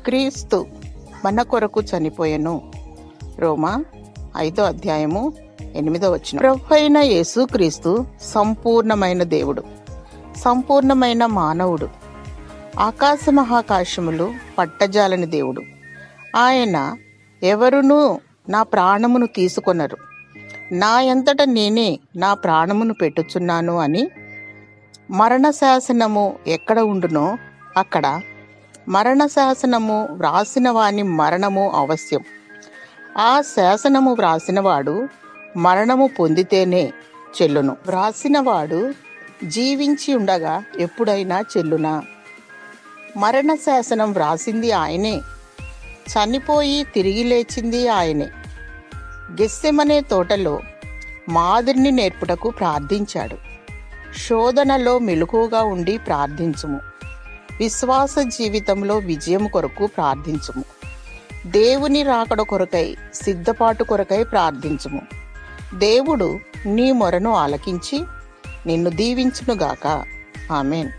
క్రీస్తు మన కొరకు చనిపోయెను. రోమా 5వ అధ్యాయము 8వ వచనం. ప్రభువైన యేసుక్రీస్తు సంపూర్ణమైన దేవుడు, సంపూర్ణమైన మానవుడు, ఆకాశ మహాకాశములు పట్టజాలని దేవుడు. ఆయన ఎవరునూ నా ప్రాణమును తీసుకొనరు, నా ఎంతట నేనే నా ప్రాణమును పెట్టుచున్నాను అని మరణ శాసనము ఎక్కడ ఉండునో అక్కడ మరణ శాసనము వ్రాసిన వాని మరణము అవశ్యం. ఆ శాసనము వ్రాసినవాడు మరణము పొందితేనే చెల్లును. వ్రాసినవాడు జీవించి ఉండగా ఎప్పుడైనా చెల్లునా? మరణ శాసనం వ్రాసింది ఆయనే, చనిపోయి తిరిగి లేచింది ఆయనే. గెత్సెమనే తోటలో మాదిరిని నేర్పుటకు ప్రార్థించాడు. శోధనలో మెలకువగా ఉండి ప్రార్థించుము. విశ్వాస జీవితంలో విజయం కొరకు ప్రార్థించుము. దేవుని రాకడ కొరకై సిద్ధపాటు కొరకై ప్రార్థించుము. దేవుడు నీ మొరను ఆలకించి నిన్ను దీవించునుగాక. ఆమేన్.